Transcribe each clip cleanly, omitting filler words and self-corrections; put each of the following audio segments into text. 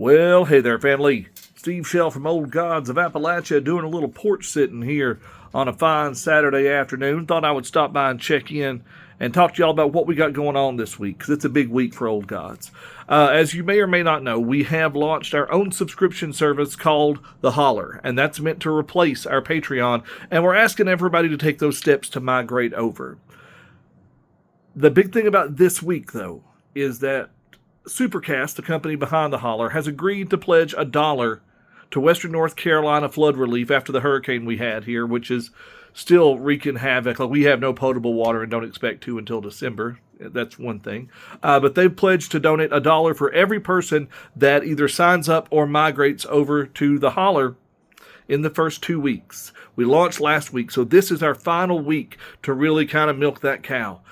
Well, hey there, family. Steve Shell from Old Gods of Appalachia doing a little porch sitting here on a fine Saturday afternoon. Thought I would stop by and check in and talk to y'all about what we got going on this week, because it's a big week for Old Gods. As you may or may not know, we have launched our own subscription service called the Holler, and that's meant to replace our Patreon, and we're asking everybody to take those steps to migrate over. The big thing about this week, though, is that Supercast, the company behind the Holler, has agreed to pledge $1 to Western North Carolina flood relief after the hurricane we had here, which is still wreaking havoc. Like, we have no potable water and don't expect to until December. That's one thing. But they've pledged to donate $1 for every person that either signs up or migrates over to the Holler in the first 2 weeks. We launched last week, so this is our final week to really kind of milk that cow.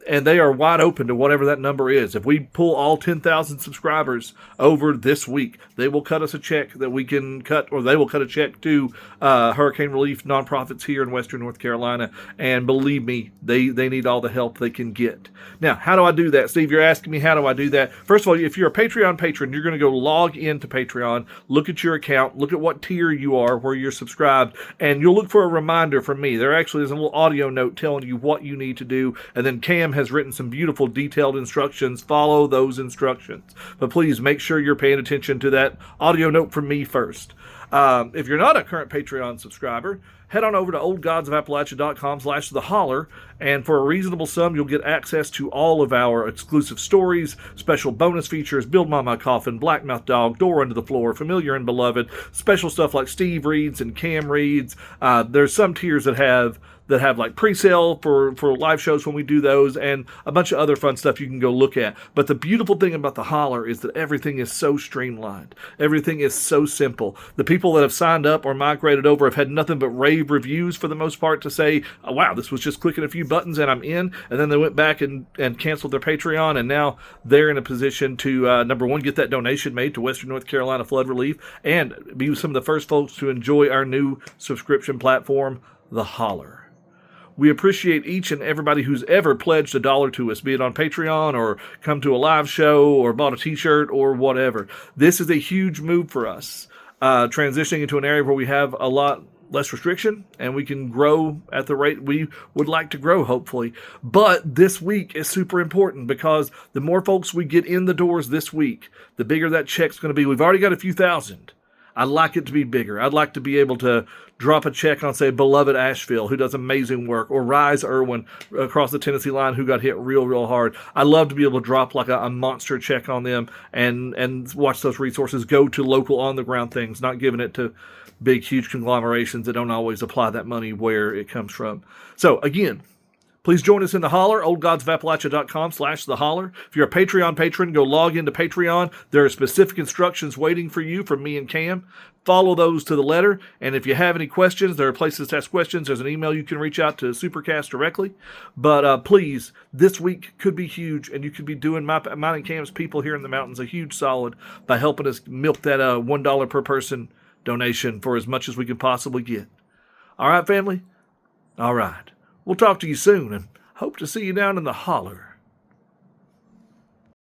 And they are wide open to whatever that number is. If we pull all 10,000 subscribers over this week, they will cut us a check that we can cut, or they will cut a check to hurricane relief nonprofits here in Western North Carolina. And believe me, they need all the help they can get. Now, how do I do that? Steve, you're asking me, how do I do that? First of all, if you're a Patreon patron, you're going to go log into Patreon, look at your account, look at what tier you are, where you're subscribed, and you'll look for a reminder from me. There actually is a little audio note telling you what you need to do, and then Cam has written some beautiful detailed instructions. Follow those instructions. But please make sure you're paying attention to that audio note from me first. If you're not a current Patreon subscriber, head on over to oldgodsofappalachia.com/theholler, and for a reasonable sum, you'll get access to all of our exclusive stories, special bonus features, Build My Coffin, Blackmouth Dog, Door Under the Floor, Familiar and Beloved, special stuff like Steve reads and Cam reads. There's some tiers that have like pre-sale for live shows when we do those, and a bunch of other fun stuff you can go look at. But the beautiful thing about the Holler is that everything is so streamlined. Everything is so simple. The people that have signed up or migrated over have had nothing but rave reviews for the most part to say, oh, wow, this was just clicking a few buttons and I'm in. And then they went back and canceled their Patreon, and now they're in a position to, number one, get that donation made to Western North Carolina flood relief, and be some of the first folks to enjoy our new subscription platform, the Holler. We appreciate each and everybody who's ever pledged $1 to us, be it on Patreon or come to a live show or bought a t-shirt or whatever. This is a huge move for us, transitioning into an area where we have a lot less restriction and we can grow at the rate we would like to grow, hopefully. But this week is super important, because the more folks we get in the doors this week, the bigger that check's going to be. We've already got a few thousand. I'd like it to be bigger. I'd like to be able to drop a check on, say, Beloved Asheville, who does amazing work, or Rise Irwin across the Tennessee line, who got hit real hard. I love to be able to drop like a monster check on them and watch those resources go to local on-the-ground things, not giving it to big, huge conglomerations that don't always apply that money where it comes from. So, again, please join us in the Holler, oldgodsofappalachia.com/theholler. If you're a Patreon patron, go log into Patreon. There are specific instructions waiting for you from me and Cam. Follow those to the letter. And if you have any questions, there are places to ask questions. There's an email you can reach out to Supercast directly. But please, this week could be huge, and you could be doing mine and Cam's people here in the mountains a huge solid by helping us milk that $1 per person donation for as much as we can possibly get. All right, family? All right. We'll talk to you soon, and hope to see you down in the Holler.